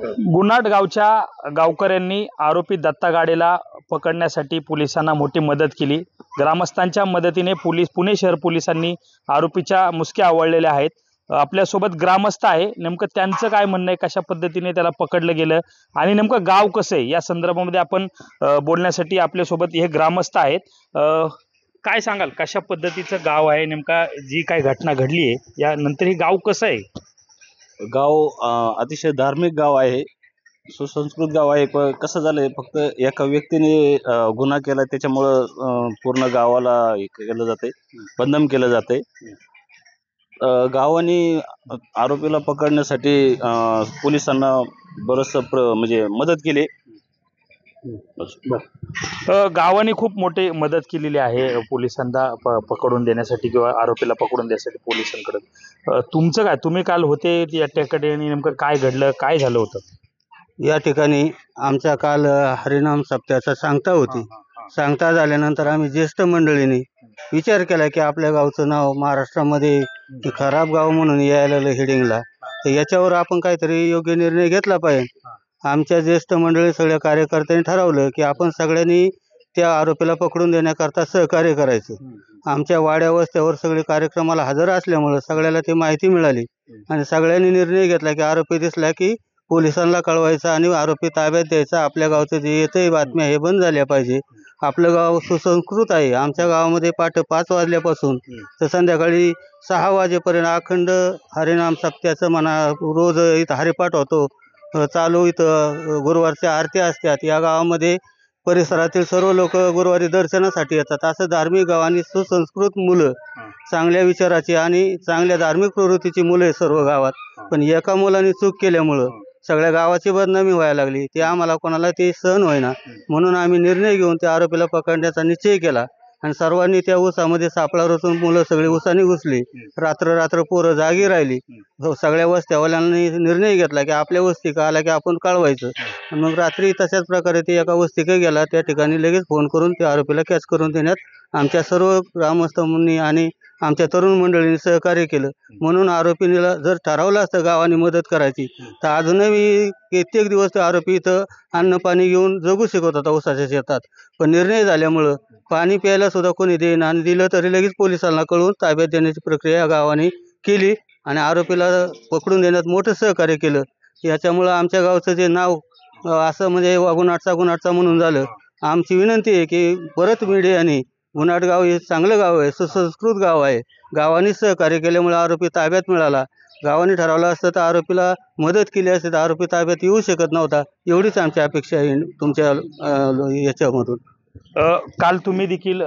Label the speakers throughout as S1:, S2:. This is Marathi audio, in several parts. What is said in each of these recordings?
S1: गुन्हाट गावच्या गावकऱ्यांनी आरोपी दत्ता गाडेला पकडण्यासाठी पोलिसांना मोठी मदत केली। ग्रामस्थांच्या मदतीने पुणे शहर पोलिसांनी आरोपीच्या मुसक्या आवळलेल्या आहेत। आपल्यासोबत ग्रामस्थ आहे, नेमकं त्यांचं काय म्हणणं आहे, कशा पद्धतीने त्याला पकडलं गेलं आणि नेमकं गाव कसं आहे या संदर्भामध्ये आपण बोलण्यासाठी आपल्यासोबत हे ग्रामस्थ आहेत। काय सांगाल, कशा पद्धतीचं गाव आहे, नेमका जी काय घटना घडली आहे यानंतर हे गाव कसं आहे?
S2: गाव अतिशय धार्मिक गाव आहे, सुसंस्कृत गाव आहे। पण कसं झालंय, फक्त एका व्यक्तीने गुन्हा केला त्याच्यामुळं पूर्ण गावाला हे केलं जाते, बदनाम केलं जाते। गावाने आरोपीला पकडण्यासाठी पोलिसांना बरंचसं म्हणजे मदत केली।
S1: गावाने खूप मोठी मदत केलेली आहे पोलिसांना पकडून देण्यासाठी किंवा आरोपीला पकडून देण्यासाठी पोलिसांकडे। तुमचं काय, तुम्ही काल होते या ठिकाणी, नेमकं काय घडलं, काय झालं होतं?
S3: या ठिकाणी आमच्या काल हरिनाम सप्ताहाचा सांगता होती। सांगता झाल्यानंतर आम्ही ज्येष्ठ मंडळींनी विचार केला की आपल्या गावचं नाव महाराष्ट्रामध्ये खराब गाव म्हणून यायला हेडिंगला, तर याच्यावर आपण काहीतरी योग्य निर्णय घेतला पाहिजे। आमच्या ज्येष्ठ मंडळी सगळ्या कार्यकर्त्यांनी ठरवलं की आपण सगळ्यांनी त्या आरोपीला पकडून देण्याकरता सहकार्य करायचं। आमच्या वाड्या वस्त्यावर सगळे कार्यक्रमाला हजर असल्यामुळं सगळ्याला ती माहिती मिळाली आणि सगळ्यांनी निर्णय घेतला की आरोपी दिसला की पोलिसांना कळवायचा आणि आरोपी ताब्यात द्यायचा। आपल्या गावचं जे येतंय बातम्या हे बंद झाल्या पाहिजे। आपलं गाव सुसंस्कृत आहे। आमच्या गावामध्ये पहाटे 5 वाजल्यापासून तर संध्याकाळी 6 वाजेपर्यंत अखंड हरिनाम सप्त्याचं म्हणा, रोज इथं हरिपाठ होतो चालू, इथं गुरुवारच्या आरत्या असतात। या गावामध्ये परिसरातील सर्व लोक गुरुवारी दर्शनासाठी येतात। असं धार्मिक गाव आणि सुसंस्कृत मुलं, चांगल्या विचाराची आणि चांगल्या धार्मिक प्रवृत्तीची मुलं आहे सर्व गावात। पण एका मुलाने चूक केल्यामुळं सगळ्या गावाची बदनामी व्हायला लागली, ते आम्हाला कोणाला ते सहन होईना। म्हणून आम्ही निर्णय घेऊन त्या आरोपीला पकडण्याचा निश्चय केला आणि सर्वांनी त्या ऊसामध्ये सापळा रचून मुलं सगळी ऊसाने घुसली। रात्र पोरं जागी राहिली। सगळ्या वस्त्यावाल्यांनी निर्णय घेतला की आपल्या वस्तीका आला की आपण कळवायचं। मग रात्री तशाच प्रकारे ते एका वस्तीकडे गेला, त्या ठिकाणी लगेच फोन करून त्या आरोपीला कॅच करून देण्यात आमच्या सर्व ग्रामस्थांनी आणि आमच्या तरुण मंडळींनी सहकार्य केलं। म्हणून आरोपीला जर ठरवलं असतं गावाने मदत करायची तर अजूनही कित्येक दिवस ते आरोपी इथं अन्न पाणी घेऊन जगू शकत होता ऊसाच्या शेतात। पण निर्णय झाल्यामुळं पाणी प्यायला सुद्धा कोणी देईना आणि दिलं तरी लगेच पोलिसांना कळवून ताब्यात देण्याची प्रक्रिया गावाने केली आणि आरोपीला पकडून देण्यात मोठं सहकार्य केलं। याच्यामुळं आमच्या गावचं जे नाव असं म्हणजे गुन्हाटचा म्हणून झालं। आमची विनंती आहे की परत मीडियाने, गुन्हाट गाव हे चांगलं गाव आहे, सुसंस्कृत गाव आहे। गावाने सहकार्य केल्यामुळे आरोपी ताब्यात मिळाला। गावाने ठरवलं असतं तर आरोपीला मदत केली असती तर आरोपी ताब्यात येऊ शकत नव्हता। एवढीच आमची अपेक्षा आहे तुमच्या याच्यामधून।
S1: काल तुम्ही देखील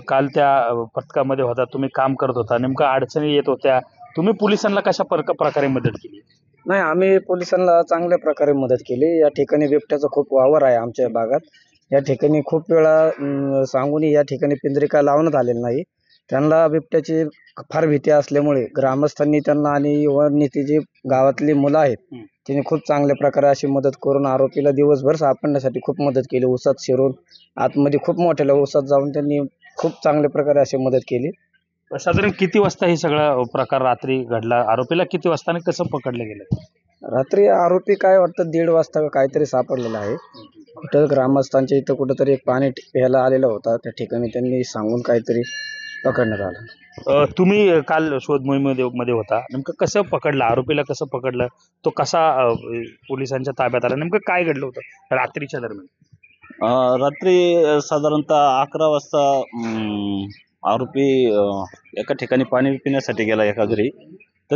S1: काल त्या पथकामध्ये होता, तुम्ही काम करत होता, नेमका अडचणी येत होत्या, तुम्ही पोलिसांना कशा प्रकारे मदत केली?
S4: नाही, आम्ही पोलिसांना चांगल्या प्रकारे मदत केली। या ठिकाणी बिबट्याचा खूप वावर आहे आमच्या भागात। या ठिकाणी खूप वेळा सांगूनही या ठिकाणी पिंजरे काय लावण्यात आलेले नाही। त्यांना बिबट्याची फार भीती असल्यामुळे ग्रामस्थांनी त्यांना आणि वननीती जी गावातली मुलं आहेत त्यांनी खूप चांगल्या प्रकारे अशी मदत करून आरोपीला दिवसभर सापडण्यासाठी खूप मदत केली। ऊसात शिरून आतमध्ये खूप मोठ्या ऊसात जाऊन त्यांनी खूप चांगल्या प्रकारे अशी मदत केली।
S1: साधारण किती वाजता हे सगळा प्रकार रात्री घडला? आरोपीला किती वाजता आणि कसं पकडलं गेलं?
S4: रात्री आरोपी काय वाटतं 1:30 वाजता काहीतरी सापडलेला आहे। कुठं ग्रामस्थांच्या इथं कुठंतरी एक पाणी प्यायला आलेला होता, त्या ठिकाणी त्यांनी सांगून काहीतरी पकडण्यात आलं।
S1: तुम्ही काल शोध मोहिमेमध्ये होता, नेमकं कसं पकडलं आरोपीला, कसं पकडलं, तो कसा पोलिसांच्या ताब्यात आला, नेमकं काय घडलं होतं रात्रीच्या दरम्यान?
S2: रात्री साधारणतः 11 वाजता आरोपी एका ठिकाणी पाणी पिण्यासाठी गेला एका घरी। तर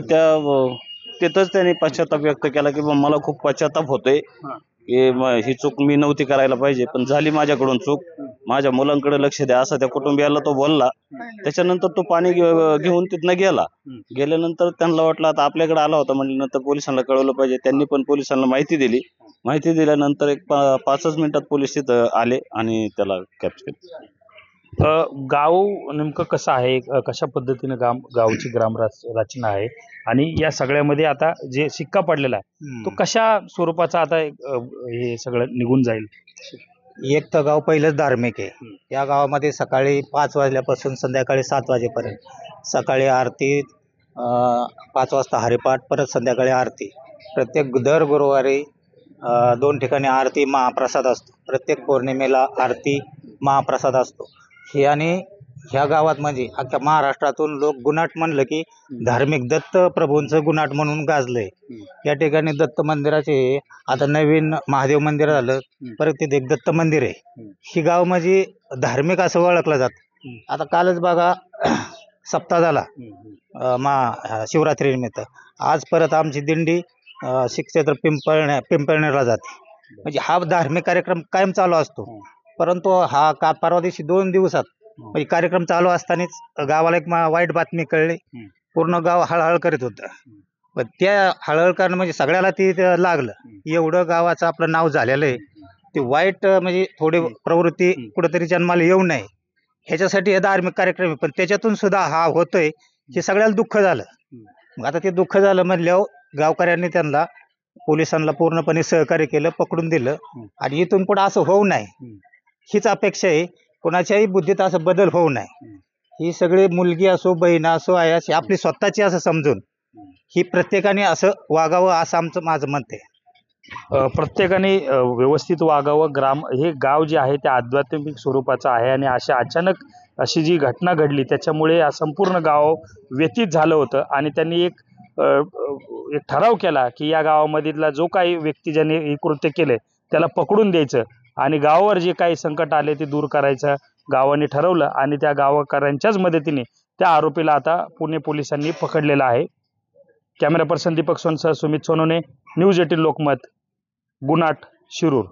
S2: तिथंच त्याने पश्चाताप व्यक्त केला की मला खूप पश्चाताप होतोय की ही चूक मी नव्हती करायला पाहिजे, पण झाली माझ्याकडून चूक, माझ्या मुलांकडे लक्ष द्या, असं त्या कुटुंबियाला तो बोलला। त्याच्यानंतर तो पाणी घेऊन तिथनं गेल्यानंतर त्यांना वाटलं आता आपल्याकडे आला होता, म्हणल्यानंतर पोलिसांना कळवलं पाहिजे। त्यांनी पण पोलिसांना माहिती दिली। माहिती दिल्यानंतर एक 5च मिनिटात पोलीस तिथं आले आणि त्याला कॅप्चर केलं।
S1: गाव नेमकं कसं आहे, कशा पद्धतीने गावची रचना आहे आणि या सगळ्यामध्ये आता जे शिक्का पडलेला आहे तो कशा स्वरूपाचा आता हे सगळं निघून जाईल?
S3: एक तर गाव पहिलंच धार्मिक आहे। या गावामध्ये सकाळी 5 वाजल्यापासून संध्याकाळी 7 वाजेपर्यंत सकाळी आरती, 5 वाजता हरिपाठ, परत संध्याकाळी आरती। प्रत्येक दर गुरुवारी
S5: 2 ठिकाणी आरती महाप्रसाद असतो. प्रत्येक पौर्णिमेला आरती महाप्रसाद असतो. हे आणि ह्या गावात म्हणजे अख्ख्या महाराष्ट्रातून लोक गुन्हाट म्हणलं की धार्मिक दत्त प्रभूंचं गुन्हाट म्हणून गाजलंय. या ठिकाणी दत्त मंदिराचे आता नवीन महादेव मंदिर झालं, परत तिथे एक दत्त मंदिर आहे. ही गाव म्हणजे धार्मिक असं ओळखलं जातं. आता कालच बघा सप्ताह झाला शिवरात्रीनिमित्त. आज परत आमची दिंडी श्री क्षेत्र पिंपळनेरला जाते. म्हणजे हा धार्मिक कार्यक्रम कायम चालू असतो. परंतु हा परवा दिवशी 2 दिवसात म्हणजे कार्यक्रम चालू असतानाच गावाला एक वाईट बातमी कळली. पूर्ण गाव हळहळ करीत होतं. पण त्या हळहळ करणं म्हणजे सगळ्याला ते लागलं. एवढं गावाचं आपलं नाव झालेलं आहे. ते वाईट म्हणजे थोडी प्रवृत्ती कुठेतरी जन्माला येऊ नये ह्याच्यासाठी हे धार्मिक कार्यक्रम आहे. पण त्याच्यातून सुद्धा हा होतोय हे सगळ्याला दुःख झालं. मग आता ते दुःख झालं म्हणल्यावर गावकऱ्यांनी त्यांना पोलिसांना पूर्णपणे सहकार्य केलं, पकडून दिलं. आणि इथून पुढे असं होऊ नये हीच अपेक्षा आहे. कोणाच्याही बुद्धीत असं बदल होऊ नये. ही सगळी मुलगी असो, बहीण असो, आई असो, आपली स्वतःची असं समजून ही प्रत्येकाने असं वागावं असं माझं मत आहे.
S1: प्रत्येकाने व्यवस्थित वागावं. हे गाव जे आहे ते आध्यात्मिक स्वरूपाचं आहे आणि अचानक अशी जी घटना घडली त्याच्यामुळे संपूर्ण गाव व्यथित झालं होतं. आणि त्यांनी एक ठराव केला की या गावामधला जो काही व्यक्ती ज्याने हे कृत्य केले त्याला पकडून द्यायचं आणि गावावर जे काही संकट आले ते दूर करायचं गावाने ठरवलं. आणि त्या गावकऱ्यांच्याच मदतीने त्या आरोपीला आता पुणे पोलिसांनी पकडलेलं आहे. कॅमेरा पर्सन दीपक सोनसह सुमित सोनोने, न्यूज 18 लोकमत, गुन्हाट, शिरूर.